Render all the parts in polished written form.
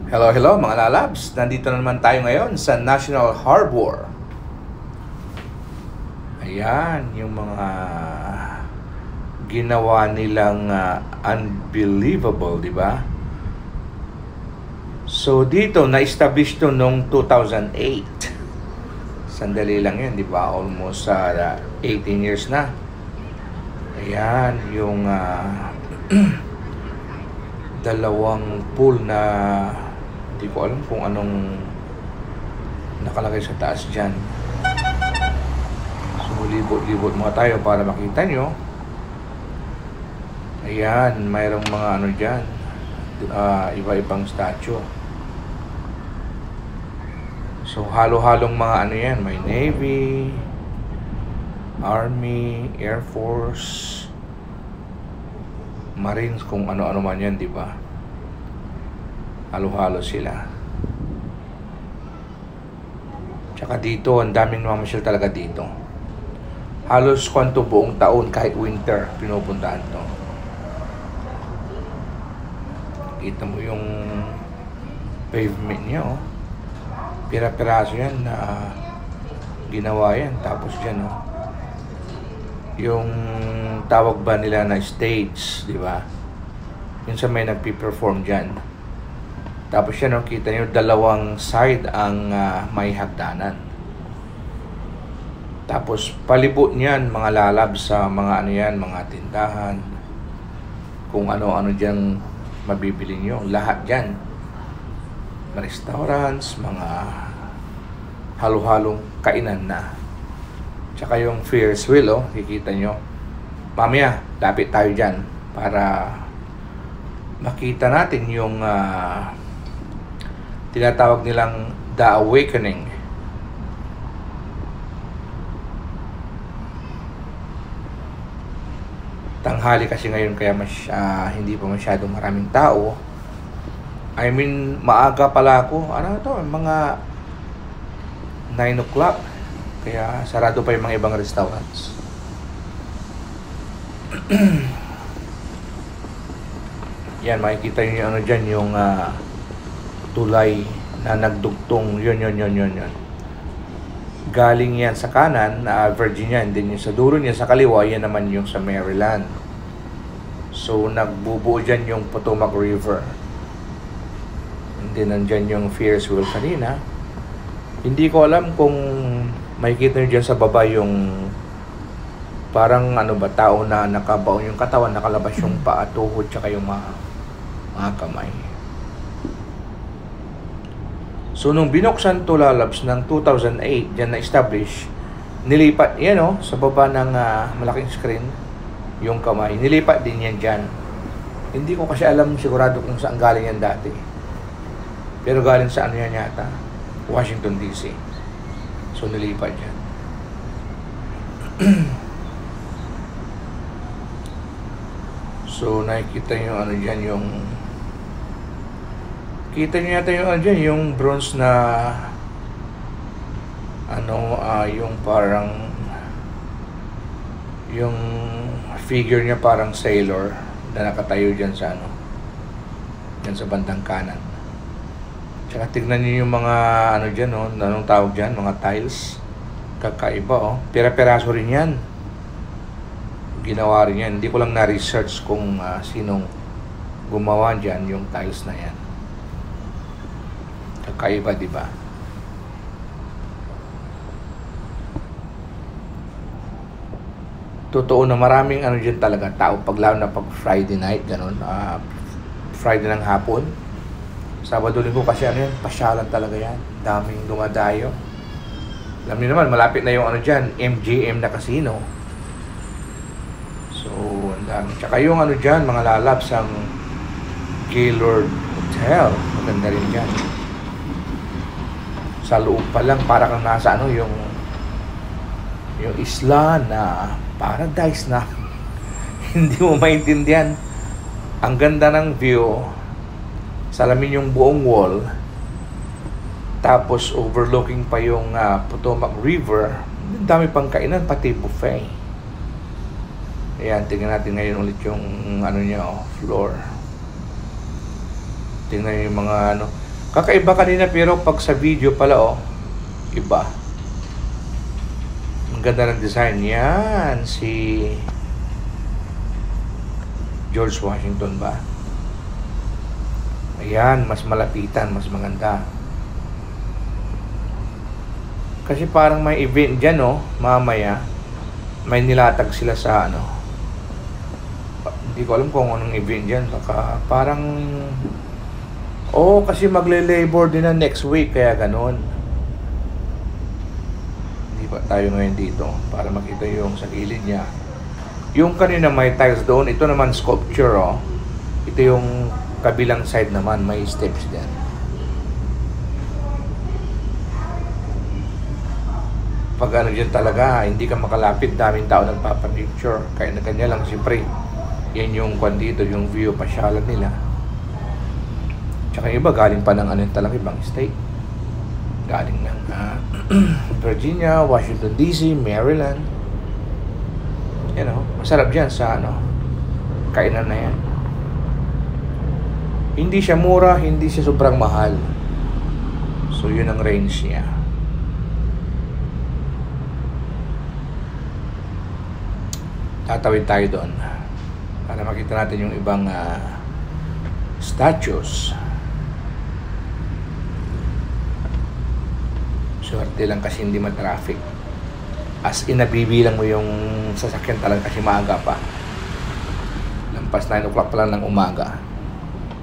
Hello, hello mga lalabs! Nandito na naman tayo ngayon sa National Harbor. Ayan, yung mga ginawa nilang unbelievable, di ba? So dito, na-establish to noong 2008. Sandali lang yan, di ba? Almost 18 years na. Ayan, yung dalawang pool na hindi ko alam kung anong nakalagay sa taas dyan. So, libot-libot mga tayo para makita nyo. Ayan, mayroong mga ano dyan. Iba-ibang statue. So, halo-halong mga ano yan. May Navy, Army, Air Force, Marines, kung ano-ano man yan, di ba? Halo-halo sila. Tsaka dito, ang daming mamasyal talaga dito. Halos kwanto buong taon, kahit winter, pinupuntahan to. Kita mo yung pavement niya, oh. Pira-piraso yan na ginawa yan. Tapos dyan, oh. Yung tawag ba nila na stage, di ba? Yun sa may nagpi-perform dyan. Tapos yan, kita nyo, dalawang side ang may hagdanan. Tapos palibot niyan, mga lalab sa mga ano yan, mga tindahan. Kung ano-ano dyan mabibili nyo. Lahat dyan. Mga restaurants, mga halo-halong kainan na. Tsaka yung Ferris wheel, oh, kikita nyo. Mamaya, lapit tayo dyan para makita natin yung tinatawag nilang The Awakening. Tanghali kasi ngayon kaya hindi pa masyadong maraming tao. I mean, maaga pala ako. Ano to? Mga 9 o'clock. Kaya sarado pa yung mga ibang restaurants. Yan, makikita nyo yung ano dyan, yung tulay na nagdugtong. Yun. Galing yan sa kanan, Virginia, and then yung sa dulo niya, sa kaliwa, yan naman yung sa Maryland. So, nagbubuo dyan yung Potomac River. And then, nandyan yung Ferris wheel kanina. Hindi ko alam kung makikita nyo dyan sa baba yung parang ano ba, tao na nakabaon yung katawan, nakalabas yung paa, tuhod, tsaka yung mga kamay. So, nung binuksan to lalabs ng 2008, dyan na-establish, nilipat yan, oh, sa baba ng malaking screen, yung kamay. Nilipat din yan dyan. Hindi ko kasi alam sigurado kung saan galing yan dati. Pero galing sa ano yan yata? Washington DC. So, nilipat dyan. So, nakikita nyo ano dyan yung kita nyo yata yung ano dyan, yung bronze na ano, yung parang yung figure niya parang sailor na nakatayo dyan sa ano, dyan sa bandang kanan. Tsaka tignan nyo yung mga ano dyan, oh, anong tawag dyan, mga tiles. Kakaiba, oh. Pira-piraso rin yan. Ginawa rin yan. Hindi ko lang na-research kung sinong gumawa dyan yung tiles na yan. Kakaiba, di ba? Totoo na maraming ano dyan talaga tao, lalo na pag Friday night, ganun, Friday ng hapon. Sabado linggo kasi ano yan, pasyalan talaga yan. Daming dumadayo. Alam niyo naman, malapit na yung ano dyan, MGM na casino. So, ang dami. Tsaka yung ano dyan, mga lalabs, ang Gaylord Hotel. Maganda rin dyan. Sa loob pa lang, para kang nasa ano, yung isla na paradise na hindi mo maintindihan. Ang ganda ng view. Salamin yung buong wall. Tapos overlooking pa yung Potomac River. Ang dami pang kainan, pati buffet. Ayan, tingnan natin ngayon ulit yung ano niya, oh, floor. Tingnan yung mga ano. Kakaiba kanina pero pag sa video pala iba. Ang ganda ng design. Yan, si George Washington ba? Ayan, mas malapitan, mas maganda. Kasi parang may event dyan, mamaya. May nilatag sila sa hindi ko alam kung anong event dyan. Baka parang kasi magle-labor din na next week, kaya ganun. Hindi ba tayo ngayon dito para makita yung sa gilid niya. Yung kanina may tiles doon, ito naman sculpture, Ito yung kabilang side naman, may steps din. Pag dyan talaga, hindi ka makalapit, daming tao nagpapapicture. Kaya na kanya lang, siyempre, yan yung dito, yung view, pasyalan nila. Tsaka iba, galing pa ng talaga ibang state. Galing ng Virginia, Washington DC, Maryland. Masarap dyan sa kainan na yan. Hindi siya mura, hindi siya sobrang mahal. So yun ang range niya. Tatawid tayo doon para makita natin yung ibang statues. Swerte lang kasi hindi ma-traffic. As in, nabibilang mo yung sasakyan talaga kasi maaga pa. Lampas 9 o'clock pa lang ng umaga.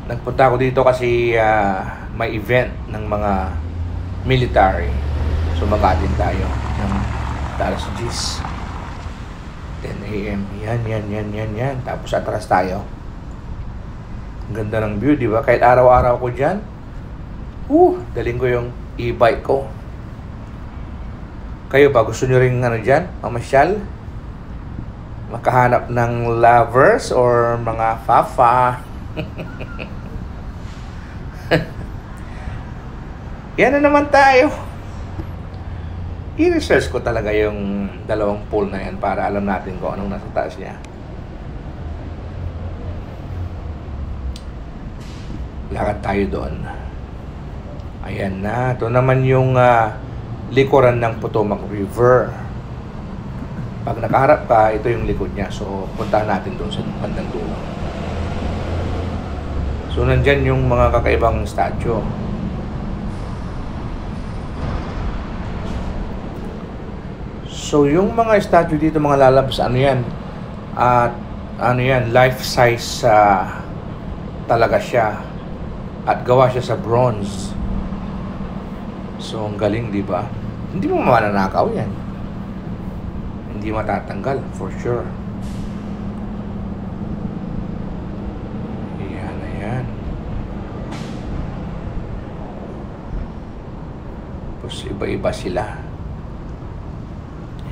Nagpunta ako dito kasi may event ng mga military. So mag-attend tayo ng Dallas G's. 10 a.m. Yan. Tapos atras tayo. Ang ganda ng view, di ba? Kahit araw-araw ko dyan, daling ko yung e-bike ko. Kayo ba? Gusto nyo rin dyan? Mamasyal? Makahanap ng lovers or mga fafa? Yan na naman tayo. I-research ko talaga yung dalawang pool na yan para alam natin kung anong nasa taas niya. Lakad tayo doon. Ayan na. Ito naman yung likuran ng Potomac River. Pag nakaharap ka, ito yung likod niya. So, puntahan natin doon sa bandang dulo. So, nandyan yung mga kakaibang statue. So, yung mga statue dito, mga lalabs, yan? Life-size talaga siya. At gawa siya sa bronze. So, ang galing, di ba? Hindi mo mananakaw yan. Hindi matatanggal, for sure. Ayan. Tapos, iba-iba sila.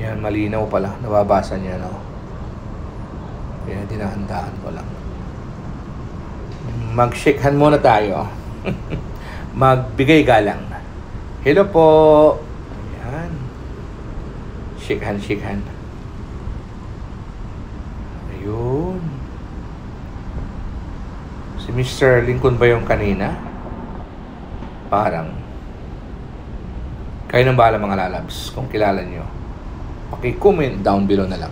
Yan, malinaw pala. Nababasa niya, Kaya dinahandaan ko lang. Mag-shakehan muna tayo. Magbigay galang. Hello po. Ayan. Shakehan. Ayun. Si Mr. Lincoln ba yung kanina? Parang. Kayo nang bahala mga lalabs kung kilala nyo. Paki-comment down below na lang.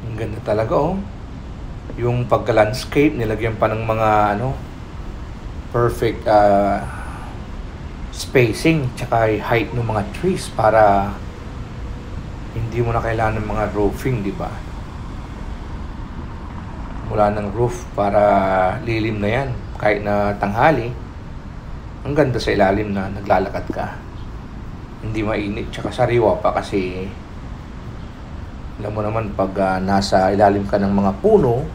Ang ganda talaga, Yung pagka-landscape, nilagyan pa ng mga perfect spacing tsaka height ng mga trees para hindi mo na kailangan ng mga roofing, di ba? Mula ng roof para lilim na yan. Kahit na tanghali, ang ganda sa ilalim na naglalakad ka. Hindi mainit, tsaka sariwa pa kasi alam mo naman pag nasa ilalim ka ng mga puno,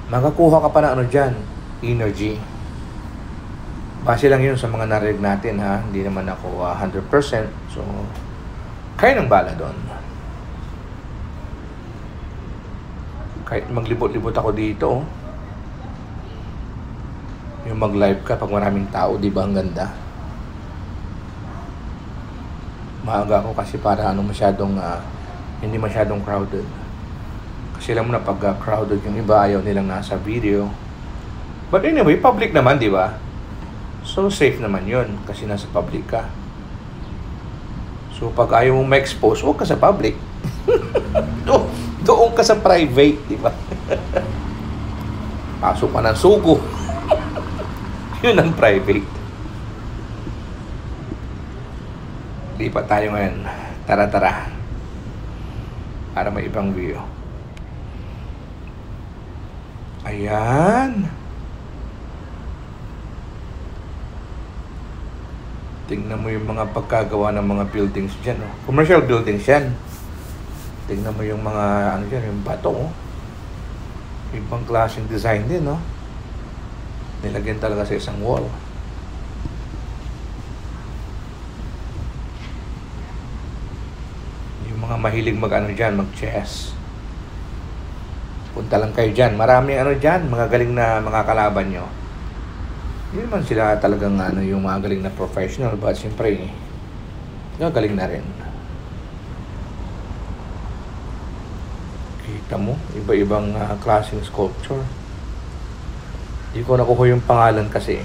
makakuha ka pa ng dyan, energy. Base lang yun sa mga narinig natin, ha. Hindi naman ako 100%. So, kaya ng bala doon. Kahit maglibot-libot ako dito, yung mag-live ka pag maraming tao, di ba ang ganda? Maaga ako kasi para hindi masyadong crowded. Kasi alam mo na pag crowded yung iba, ayaw nilang nasa video. But anyway, public naman, di ba? So, safe naman yun kasi nasa public ka. So, pag ayaw mong ma-expose, huwag ka sa public. Doon ka sa private, di ba? Pasok ka ng sugo. Yun ang private. Lipat tayo ngayon. Tara. Para may ibang view. Ayan. Tingnan mo yung mga pagkagawa ng mga buildings dyan. Oh. Commercial buildings yan. Tingnan mo yung mga, ano dyan, yung bato. Oh. Ibang klaseng design din, no? Nilagyan talaga sa isang wall. Yung mga mahilig mag-ano dyan, mag-chess. Punta lang kayo dyan. Maraming ano dyan, mga galing na mga kalaban nyo. Hindi naman sila talagang ano, yung mga galing na professional, but siyempre, galing na rin. Kita mo, iba-ibang klaseng sculpture. Hindi ko nakuha yung pangalan kasi.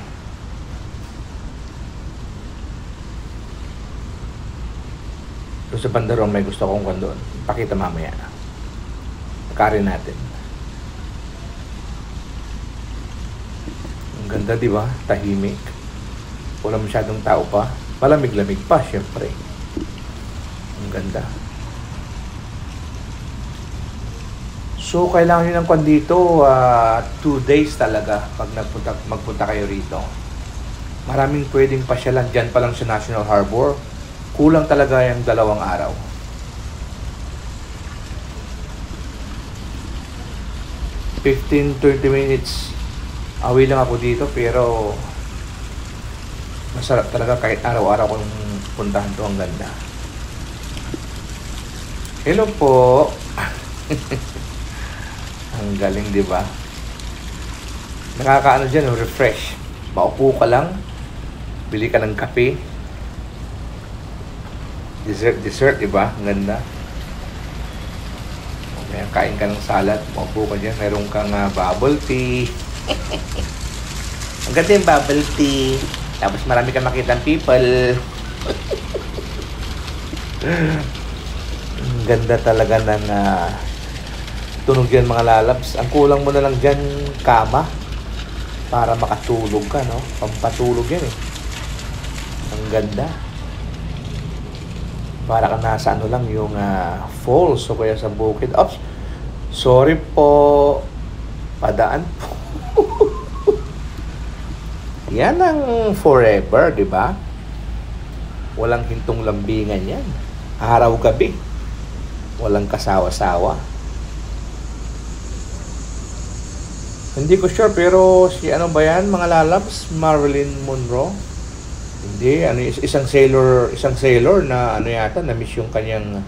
Doon sa bandaron, may gusto kong kandun. Pakita mamaya. Pagkarin natin. Ang ganda, di ba? Tahimik. Wala masyadong tao pa. Malamig-lamig pa, syempre. Ang ganda. So, kailangan nyo ng kwan dito, 2 days talaga pag magpunta kayo rito. Maraming pwedeng pasyalan. Dyan pa lang sa National Harbor. Kulang talaga yung 2 araw. $15-20 minutes. Awi lang ako dito, pero masarap talaga kahit araw-araw kung puntahan to. Ang ganda. Hello po. Ang galing, di ba? Nakakaano dyan, refresh. Maupo ka lang, bili ka ng kape, dessert, di ba? Ang ganda. Okay, kain ka ng salad, maupo ka dyan, meron kang bubble tea. Ang ganda yung bubble tea. Tapos marami kang makitang people. Ang ganda talaga ng tunog yan, mga lalabs. Ang kulang mo na lang dyan, kama. Para makatulog ka, no? Pampatulog yan, eh. Ang ganda. Para ka nasa ano lang, yung falls o kaya sa bukid. Oops! Sorry po. Padaan po. Yan ang forever, di ba? Walang hintong lambingan yan. Araw-gabi. Walang kasawa-sawa. Hindi ko sure, pero si ano ba yan, mga lalabs? Marilyn Monroe? Hindi, ano, isang sailor na ano yata, na-miss yung kanyang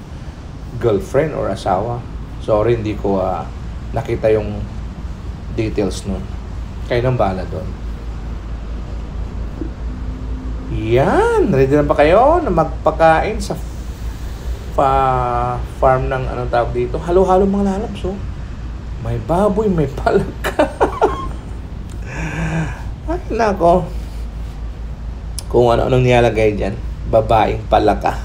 girlfriend or asawa. Sorry, hindi ko nakita yung details nun. Kayo nang bahala doon. Yan, ready na ba kayo na magpakain sa farm ng anong tawag dito? Halo-halo mga lalabs, oh. May baboy, may palaka. Ay, nako. Kung ano-anong nilalagay dyan. Babaeng palaka.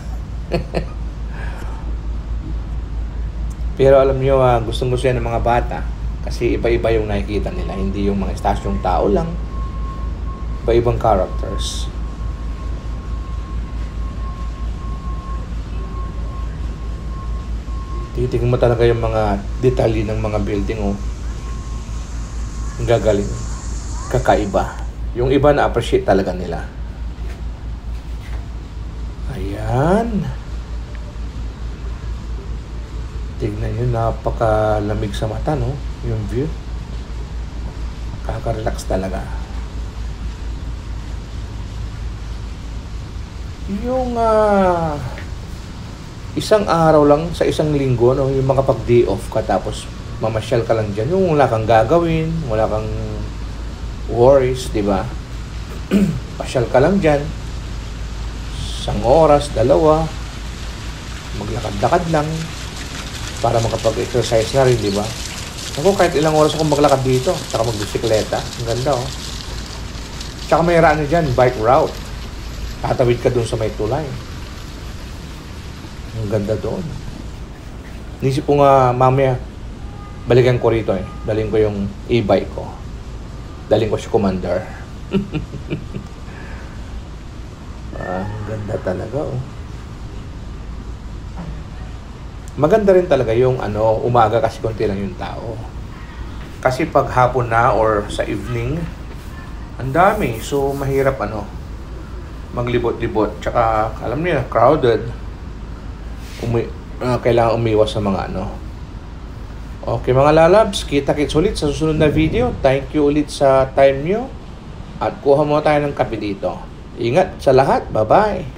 Pero alam nyo, gustong-gusto yan ng mga bata. Kasi iba-iba yung nakikita nila. Hindi yung mga estasyong tao lang. Iba-ibang characters. Titignan mo talaga yung mga detalye ng mga building, oh. Ang gagaling. Kakaiba. Yung iba na-appreciate talaga nila. Ayan. Tignan nyo, napakalamig sa mata, no? Yung view. Kaka-relax talaga. Yung isang araw lang sa isang linggo, no, yung mga pag-day off ka tapos mamasyal ka lang dyan, yung wala kang gagawin, wala kang worries, di ba? Pasyal ka lang dyan, 1 oras, 2, maglakad-lakad lang, para makapag-exercise na rin, di ba? Ako, kahit ilang oras akong maglakad dito, tsaka magbisikleta. Ang ganda, oh. Tsaka may ano dyan, bike route. Tatawid ka dun sa may tulay. Ang ganda doon. Nisip ko nga, mamaya, balikan ko rito eh. Dalhin ko yung e-bike ko. Dalhin ko si Commander. Ang ganda talaga, oh. Maganda rin talaga yung umaga kasi konti lang yung tao. Kasi pag hapon na or sa evening, ang dami. So, mahirap maglibot-libot. Tsaka, alam niyo, crowded. Kailangan umiwas sa mga Okay, mga lalabs, kita-kits ulit sa susunod na video. Thank you ulit sa time nyo. At kuha mo tayo ng kape dito. Ingat sa lahat. Bye-bye.